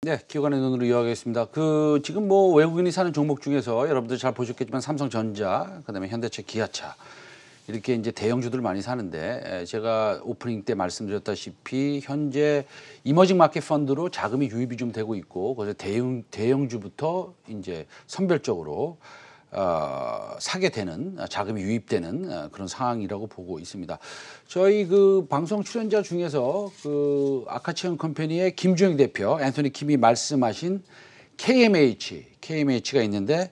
네, 기관의 눈으로 이어가겠습니다. 지금 뭐 외국인이 사는 종목 중에서 여러분들 잘 보셨겠지만 삼성전자, 그다음에 현대차, 기아차 이렇게 이제 대형주들 많이 사는데 제가 오프닝 때 말씀드렸다시피 현재 이머징 마켓 펀드로 자금이 유입이 좀 되고 있고 그래서 대형주부터 이제 선별적으로 사게 되는 자금이 유입되는 그런 상황이라고 보고 있습니다. 저희 방송 출연자 중에서 아카치언 컴퍼니의 김주영 대표, 앤토니 킴이 말씀하신 KMH가 있는데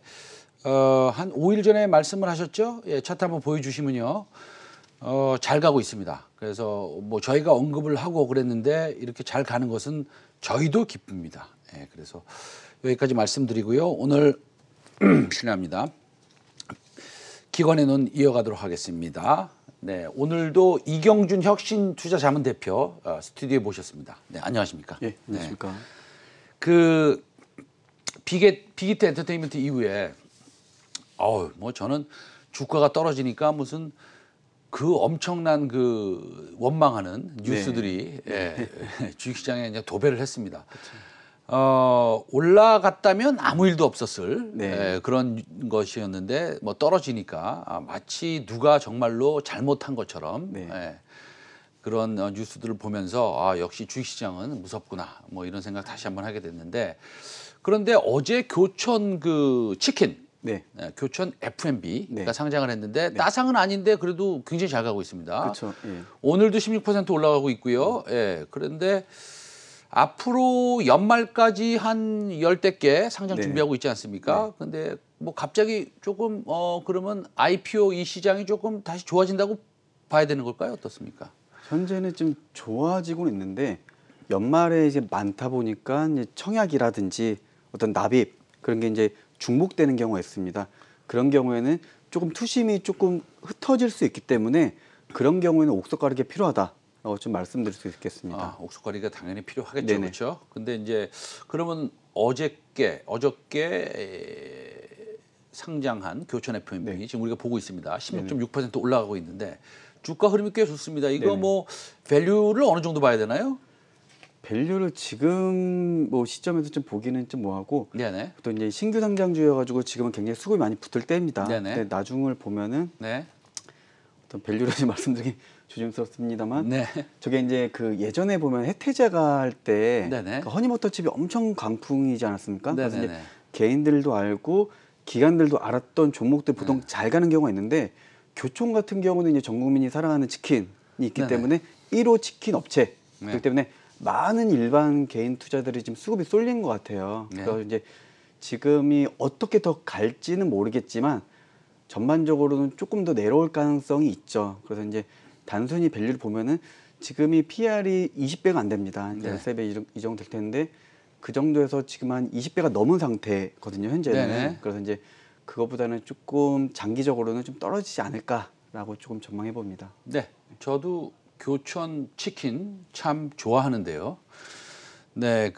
한 5일 전에 말씀을 하셨죠? 예, 차트 한번 보여주시면요. 잘 가고 있습니다. 그래서 뭐 저희가 언급을 하고 그랬는데 이렇게 잘 가는 것은 저희도 기쁩니다. 예, 그래서 여기까지 말씀드리고요. 오늘 실례합니다. 기관의 눈 이어가도록 하겠습니다. 네, 오늘도 이경준 혁신투자자문대표 스튜디오에 모셨습니다. 네, 안녕하십니까? 예, 안녕하십니까? 네. 빅히트 엔터테인먼트 이후에 뭐 저는 주가가 떨어지니까 무슨 엄청난 원망하는 뉴스들이 예, 주식시장에 이제 도배를 했습니다. 올라갔다면 아무 일도 없었을 그런 것이었는데 뭐 떨어지니까 마치 누가 정말로 잘못한 것처럼 그런 뉴스들을 보면서 역시 주식시장은 무섭구나 뭐 이런 생각 다시 한번 하게 됐는데 그런데 어제 교촌 치킨 교촌 F&B가 상장을 했는데 따상은 아닌데 그래도 굉장히 잘 가고 있습니다. 그렇죠. 예. 오늘도 16% 올라가고 있고요. 예, 그런데 앞으로 연말까지 한 10대 개 상장 준비하고 있지 않습니까? 근데 뭐 갑자기 조금 그러면 IPO 이 시장이 조금 다시 좋아진다고 봐야 되는 걸까요? 어떻습니까? 현재는 좀 좋아지고는 있는데 연말에 이제 많다 보니까 이제 청약이라든지 어떤 납입 그런 게 이제 중복되는 경우가 있습니다. 그런 경우에는 조금 투심이 조금 흩어질 수 있기 때문에 그런 경우에는 옥석가리가 필요하다. 좀 말씀드릴 수 있겠습니다. 옥석가리가 당연히 필요하겠죠, 그렇죠? 근데 이제 그러면 어저께 상장한 교촌 F&B 지금 우리가 보고 있습니다. 16.6% 올라가고 있는데 주가 흐름이 꽤 좋습니다. 이거 뭐 밸류를 어느 정도 봐야 되나요? 밸류를 지금 뭐 시점에서 좀 보기는 좀 뭐하고 또 이제 신규 상장주여가지고 지금은 굉장히 수급이 많이 붙을 때입니다. 근데 나중을 보면은 어떤 밸류를 말씀드리기 조심스럽습니다만 저게 이제 예전에 보면 혜태제가 할 때 허니버터칩이 엄청 강풍이지 않았습니까? 그래서 이제 개인들도 알고 기관들도 알았던 종목들 보통 잘 가는 경우가 있는데 교촌 같은 경우는 이제 전 국민이 사랑하는 치킨이 있기 때문에 1호 치킨 업체 그렇기 때문에 많은 일반 개인 투자들이 지금 수급이 쏠린 것 같아요. 그래서 이제 지금이 어떻게 더 갈지는 모르겠지만 전반적으로는 조금 더 내려올 가능성이 있죠. 그래서 이제 단순히 밸류를 보면은 지금이 PR이 20배가 안 됩니다. 13배 이 정도 될 텐데 그 정도에서 지금 한 20배가 넘은 상태거든요, 현재는. 그래서 이제 그거보다는 조금 장기적으로는 좀 떨어지지 않을까라고 조금 전망해 봅니다. 네, 저도 교촌 치킨 참 좋아하는데요. 네,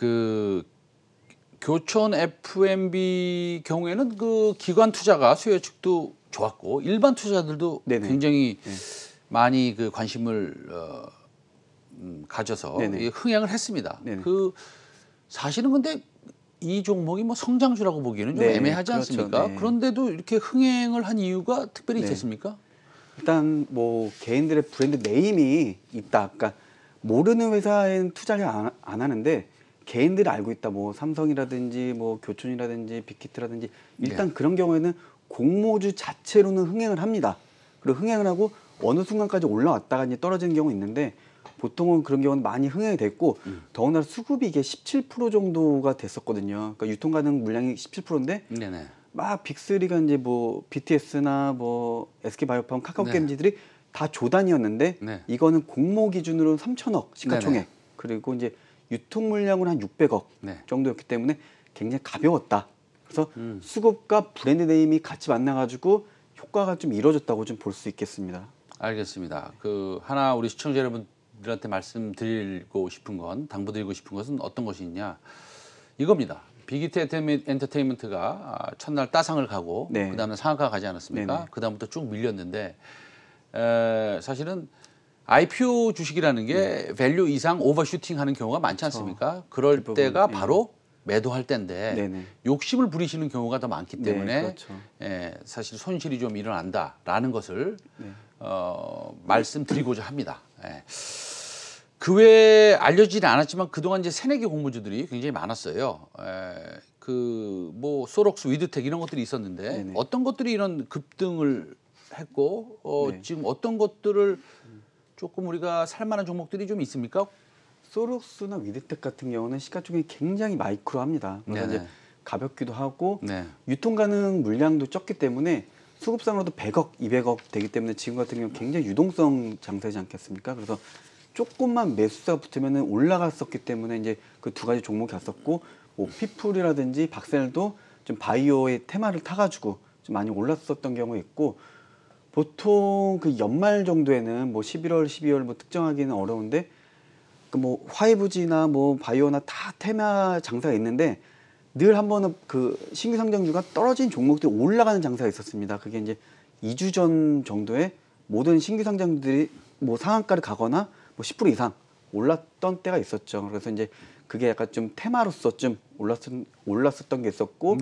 교촌 F&B 경우에는 기관 투자가 수요 측도 좋았고 일반 투자자들도 굉장히 많이 관심을 가져서 흥행을 했습니다. 사실은 근데 이 종목이 뭐 성장주라고 보기에는 좀 애매하지 않습니까? 그런데도 이렇게 흥행을 한 이유가 특별히 있었습니까? 일단 뭐 개인들의 브랜드 네임이 있다. 그러니까 모르는 회사에는 투자를 안 하는데 개인들이 알고 있다. 뭐 삼성이라든지 뭐 교촌이라든지 빅히트라든지 일단 그런 경우에는 공모주 자체로는 흥행을 합니다. 그리고 흥행을 하고 어느 순간까지 올라왔다가 이제 떨어지는 경우 있는데 보통은 그런 경우는 많이 흥행이 됐고 더군다나 수급이 이게 17% 정도가 됐었거든요. 그러니까 유통 가능 물량이 17%인데 막 빅3가 이제 뭐 BTS나 뭐 SK바이오팜, 카카오게임즈들이 다 조단이었는데 이거는 공모 기준으로 3천억 시가총액 그리고 이제 유통 물량은 한 600억 정도였기 때문에 굉장히 가벼웠다. 그래서 수급과 브랜드 네임이 같이 만나가지고 효과가 좀 이루어졌다고 좀 볼 수 있겠습니다. 알겠습니다. 하나 우리 시청자 여러분들한테 말씀드리고 싶은 건 당부드리고 싶은 것은 어떤 것이 있냐 이겁니다. 빅히트 엔터테인먼트가 첫날 따상을 가고 그다음에 상한가 가지 않았습니까? 그다음부터 쭉 밀렸는데 사실은 IPO 주식이라는 게 밸류 이상 오버슈팅하는 경우가 많지 않습니까? 그럴 때가 바로 매도할 때인데 네네. 욕심을 부리시는 경우가 더 많기 때문에 그렇죠. 사실 손실이 좀 일어난다라는 것을 네. 말씀드리고자 합니다. 그 외에 알려지지 않았지만 그동안 이제 새내기 공모주들이 굉장히 많았어요. 그 뭐 소록스, 위드텍 이런 것들이 있었는데 네네. 어떤 것들이 이런 급등을 했고 네. 지금 어떤 것들을 조금 우리가 살만한 종목들이 좀 있습니까? 소록스나 위드텍 같은 경우는 시가총액이 굉장히 마이크로합니다. 그래서 이제 가볍기도 하고 유통 가능 물량도 적기 때문에 수급상으로도 100억, 200억 되기 때문에 지금 같은 경우 굉장히 유동성 장세지 않겠습니까? 그래서 조금만 매수가 붙으면 올라갔었기 때문에 이제 그 두 가지 종목이 갔었고 뭐 피플이라든지 박셀도 좀 바이오의 테마를 타가지고 좀 많이 올랐었던 경우가 있고 보통 그 연말 정도에는 뭐 11월, 12월 뭐 특정하기는 어려운데 그 뭐 화이브지나 뭐 바이오나 다 테마 장사가 있는데 늘 한 번은 그 신규 상장주가 떨어진 종목들이 올라가는 장사가 있었습니다. 그게 이제 2주 전 정도에 모든 신규 상장주들이 뭐 상한가를 가거나 뭐 10% 이상 올랐던 때가 있었죠. 그래서 이제 그게 약간 좀 테마로서 좀 올랐었던 게 있었고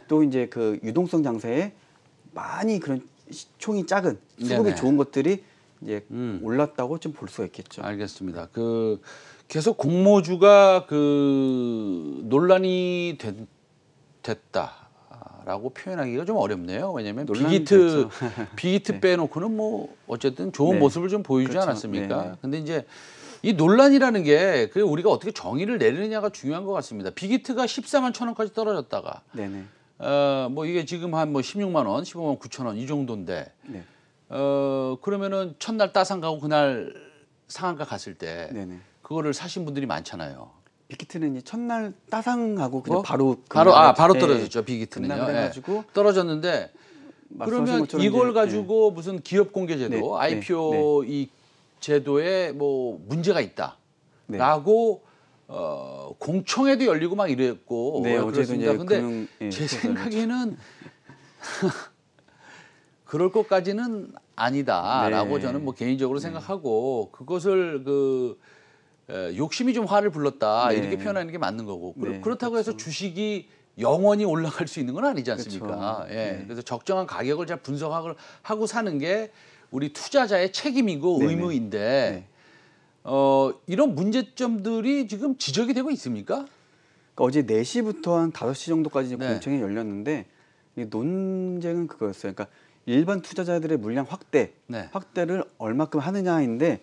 또 이제 그 유동성 장세에 많이 그런 총이 작은 수급이 좋은 것들이 이제 올랐다고 좀 볼 수가 있겠죠. 알겠습니다. 그 계속 공모주가 그 논란이 됐다라고 표현하기가 좀 어렵네요. 왜냐하면 빅히트 빼놓고는 뭐 어쨌든 좋은 모습을 좀 보여주지 그렇죠. 않았습니까? 근데 이제 이 논란이라는 게 그 우리가 어떻게 정의를 내리느냐가 중요한 것 같습니다. 빅히트가 14만 1,000원까지 떨어졌다가 뭐 이게 지금 한 뭐 16만 원, 15만 9천 원 이 정도인데 그러면은 첫날 따상 가고 그날 상한가 갔을 때 그거를 사신 분들이 많잖아요. 빅히트는 이제 첫날 따상하고 그냥 바로 떨어졌죠. 빅히트는요. 해가지고 떨어졌는데 그러면 이걸 가지고 무슨 기업 공개제도, IPO 이 제도에 뭐 문제가 있다라고 공청회도 열리고 막 이랬고 그렇습니다. 근데 제 생각에는 그럴 것까지는 아니다라고 저는 뭐 개인적으로 생각하고 그것을 그 욕심이 좀 화를 불렀다 이렇게 표현하는 게 맞는 거고 그렇다고 해서 주식이 영원히 올라갈 수 있는 건 아니지 않습니까? 그래서 적정한 가격을 잘 분석을 하고 사는 게 우리 투자자의 책임이고 의무인데 이런 문제점들이 지금 지적이 되고 있습니까? 그러니까 어제 4시부터 한 5시 정도까지 공청회 열렸는데 이 논쟁은 그거였어요. 그러니까 일반 투자자들의 물량 확대를 얼마큼 하느냐인데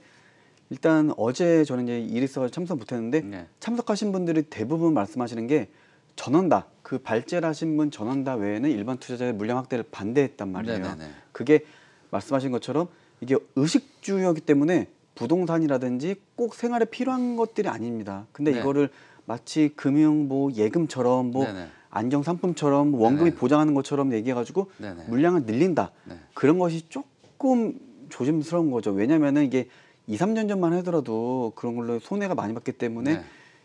일단 어제 저는 이제 일이 있어서 참석 못했는데 참석하신 분들이 대부분 말씀하시는 게 전원다. 그 발제를 하신 분 전원다 외에는 일반 투자자의 물량 확대를 반대했단 말이에요. 그게 말씀하신 것처럼 이게 의식주였기 때문에 부동산이라든지 꼭 생활에 필요한 것들이 아닙니다. 근데 이거를 마치 금융 뭐 예금처럼 뭐 안정 상품처럼 원금이 보장하는 것처럼 얘기해가지고 물량을 늘린다. 그런 것이 조금 조심스러운 거죠. 왜냐면은 이게 2, 3년 전만 하더라도 그런 걸로 손해가 많이 봤기 때문에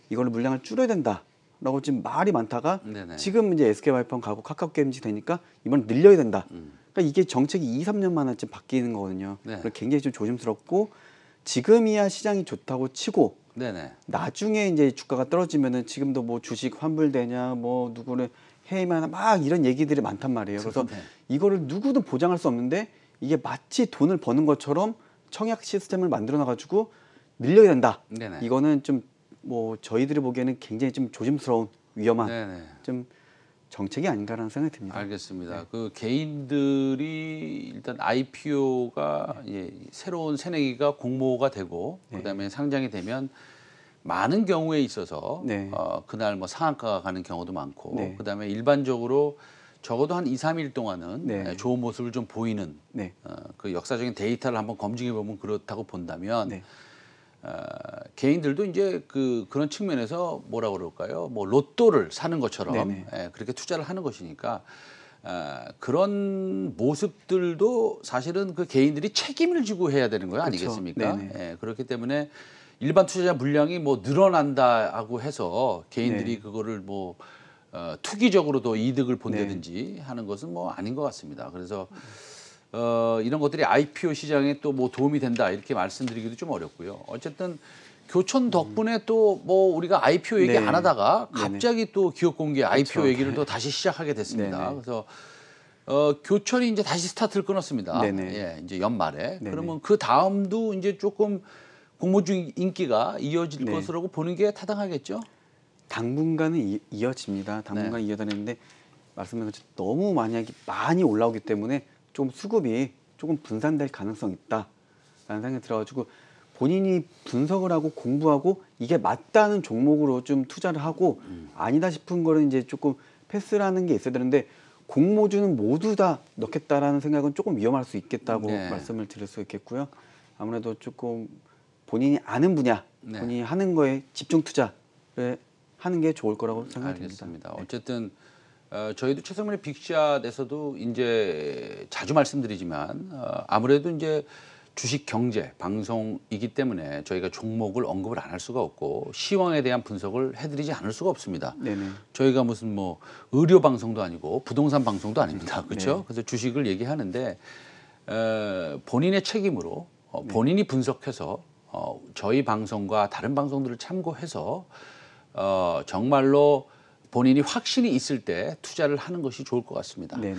이걸로 물량을 줄여야 된다라고 지금 말이 많다가 지금 이제 SK와이폰 가고 카카오게임즈 되니까 이번 늘려야 된다. 그러니까 이게 정책이 2, 3년 만에 좀 바뀌는 거거든요. 굉장히 좀 조심스럽고 지금이야 시장이 좋다고 치고 나중에 이제 주가가 떨어지면은 지금도 뭐 주식 환불되냐 뭐 누구를 해임하나 막 이런 얘기들이 많단 말이에요. 그래서 이거를 누구도 보장할 수 없는데 이게 마치 돈을 버는 것처럼 청약 시스템을 만들어 놔가지고 늘려야 된다. 이거는 좀 뭐 저희들이 보기에는 굉장히 좀 조심스러운 위험한 좀 정책이 아닌가라는 생각이 듭니다. 알겠습니다. 그 개인들이 일단 IPO가 새로운 새내기가 공모가 되고 그다음에 상장이 되면 많은 경우에 있어서 그날 뭐 상한가가 가는 경우도 많고 그다음에 일반적으로 적어도 한 2, 3일 동안은 좋은 모습을 좀 보이는 그 역사적인 데이터를 한번 검증해 보면 그렇다고 본다면 개인들도 이제 그런 측면에서 뭐라 그럴까요? 뭐 로또를 사는 것처럼 그렇게 투자를 하는 것이니까 그런 모습들도 사실은 그 개인들이 책임을 지고 해야 되는 거 아니겠습니까? 그렇기 때문에 일반 투자자 물량이 뭐 늘어난다고 해서 개인들이 그거를 뭐 투기적으로도 이득을 본다든지 하는 것은 뭐 아닌 것 같습니다. 그래서 이런 것들이 IPO 시장에 또 뭐 도움이 된다 이렇게 말씀드리기도 좀 어렵고요. 어쨌든 교촌 덕분에 또 뭐 우리가 IPO 얘기 네. 안 하다가 갑자기 네네. 또 기업 공개 IPO 그렇죠. 얘기를 또 다시 시작하게 됐습니다. 네네. 그래서 교촌이 이제 다시 스타트를 끊었습니다. 네네. 예, 이제 연말에. 네네. 그러면 그 다음도 이제 조금 공모주 인기가 이어질 네. 것으로 보는 게 타당하겠죠? 당분간은 이어집니다. 당분간 이어지는데 말씀드린 것처럼 너무 많이 올라오기 때문에 좀 수급이 조금 분산될 가능성이 있다라는 생각이 들어가지고 본인이 분석을 하고 공부하고 이게 맞다는 종목으로 좀 투자를 하고 아니다 싶은 거는 이제 조금 패스라는 게 있어야 되는데 공모주는 모두 다 넣겠다라는 생각은 조금 위험할 수 있겠다고 말씀을 드릴 수 있겠고요. 아무래도 조금 본인이 아는 분야, 본인이 하는 거에 집중 투자를 하는 게 좋을 거라고 생각됩니다. 알겠습니다. 어쨌든 저희도 최성민의 빅샷에서도 이제 자주 말씀드리지만 아무래도 이제 주식 경제 방송이기 때문에 저희가 종목을 언급을 안 할 수가 없고 시황에 대한 분석을 해드리지 않을 수가 없습니다. 네네. 저희가 무슨 뭐 의료 방송도 아니고 부동산 방송도 아닙니다. 그렇죠? 네. 그래서 주식을 얘기하는데 본인의 책임으로 본인이 분석해서 저희 방송과 다른 방송들을 참고해서 정말로 본인이 확신이 있을 때 투자를 하는 것이 좋을 것 같습니다. 네네.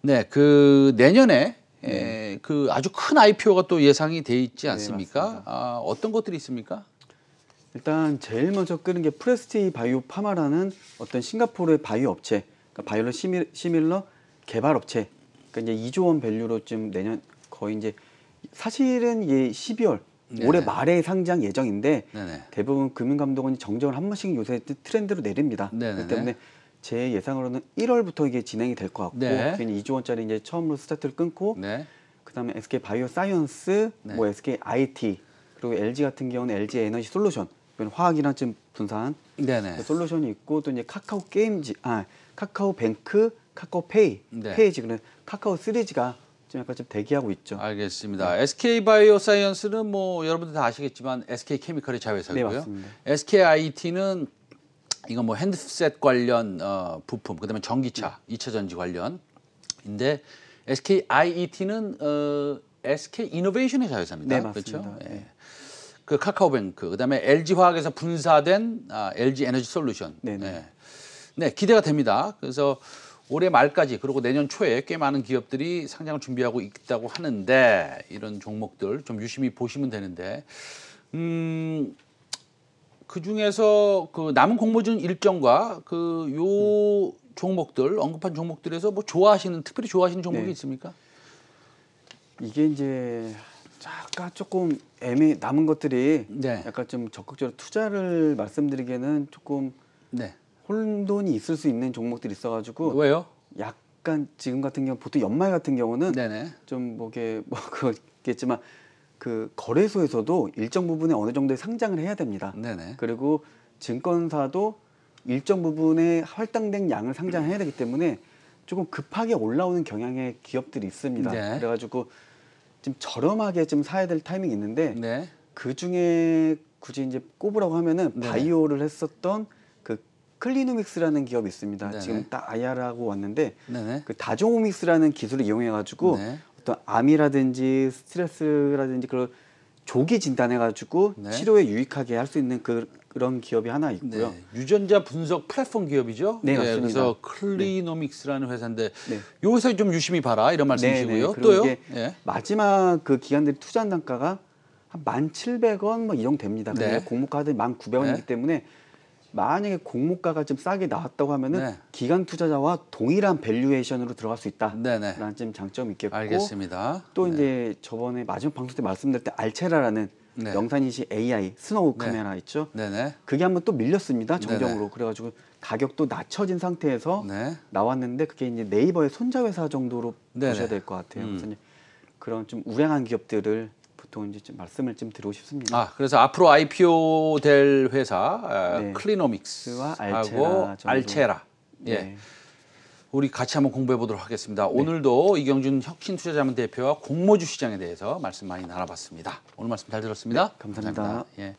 네, 그 내년에 그 아주 큰 IPO가 또 예상이 돼 있지 않습니까? 어떤 것들이 있습니까? 일단 제일 먼저 끄는 게 프레스티 바이오 파마라는 어떤 싱가포르의 바이오 업체, 그러니까 바이오 시밀러 개발 업체. 그러니까 이제 2조 원 밸류로 좀 내년 거의 이제 사실은 이게 12월 올해 말에 상장 예정인데 대부분 금융감독원이 정정을 한 번씩 요새 트렌드로 내립니다. 그렇기 때문에 제 예상으로는 1월부터 이게 진행이 될 것 같고 2조 원짜리 이제 처음으로 스타트를 끊고 그다음에 SK 바이오 사이언스, 뭐 SK IT 그리고 LG 같은 경우는 LG 에너지 솔루션 화학이랑 좀 분산 솔루션이 있고 또 이제 카카오 게임즈, 카카오 뱅크, 카카오 페이, 페이지 그런 카카오 시리즈가 좀 약간 좀 대기하고 있죠. 알겠습니다. SK 바이오 사이언스는 뭐 여러분들 다 아시겠지만 SK 케미컬의 자회사고요. 네, 맞습니다. SK IT는 이거 뭐 핸드셋 관련 부품, 그다음에 전기차, 2차 전지 관련인데 SK IET는 SK 이노베이션의 자회사입니다. 네, 맞습니다. 그렇죠? 예. 그 카카오뱅크, 그다음에 LG 화학에서 분사된 LG 에너지 솔루션. 네, 기대가 됩니다. 그래서 올해 말까지 그리고 내년 초에 꽤 많은 기업들이 상장을 준비하고 있다고 하는데 이런 종목들 좀 유심히 보시면 되는데 그 중에서 그 남은 공모전 일정과 그 요 종목들 언급한 종목들에서 뭐 특별히 좋아하시는 종목이 있습니까? 이게 이제 약간 조금 남은 것들이 약간 좀 적극적으로 투자를 말씀드리기에는 조금 혼돈이 있을 수 있는 종목들이 있어가지고 왜요? 약간 지금 같은 경우 보통 연말 같은 경우는 좀 뭐게 뭐 그렇겠지만 그 거래소에서도 일정 부분에 어느 정도의 상장을 해야 됩니다. 그리고 증권사도 일정 부분의 할당된 양을 상장해야 되기 때문에 조금 급하게 올라오는 경향의 기업들이 있습니다. 그래가지고 좀 저렴하게 좀 사야 될 타이밍이 있는데 그 중에 굳이 이제 꼽으라고 하면은 바이오를 했었던 그 클리노믹스라는 기업이 있습니다. 지금 딱 IR하고 왔는데 그 다종오믹스라는 기술을 이용해가지고 어떤 암이라든지 스트레스라든지 그런 조기 진단해가지고 치료에 유익하게 할 수 있는 그런 기업이 하나 있고요. 유전자 분석 플랫폼 기업이죠. 네, 맞습니다. 그래서 클리노믹스라는 회사인데 요 회사 좀 유심히 봐라 이런 말씀이시고요. 그리고 또요? 이게 마지막 그 기관들이 투자한 단가가 한 1,700원 뭐 이 정도 됩니다. 근데 공모가들이 1,900원이기 때문에 만약에 공모가가 좀 싸게 나왔다고 하면은 기관 투자자와 동일한 밸류에이션으로 들어갈 수 있다라는 좀 장점이 있겠고 알겠습니다. 또 이제 저번에 마지막 방송 때 말씀드릴 때 알체라라는 영상인식 AI 스노우 카메라 있죠. 그게 한번 또 밀렸습니다. 정정으로. 그래가지고 가격도 낮춰진 상태에서 나왔는데 그게 이제 네이버의 손자회사 정도로 보셔야 될 것 같아요. 그래서 이제 그런 좀 우량한 기업들을 보통 이제 좀 말씀을 좀 드리고 싶습니다. 그래서 앞으로 IPO 될 회사 클리노믹스하고 알체라. 우리 같이 한번 공부해 보도록 하겠습니다. 오늘도 이경준 혁신투자자문 대표와 공모주 시장에 대해서 말씀 많이 나눠봤습니다. 오늘 말씀 잘 들었습니다. 감사합니다. 예.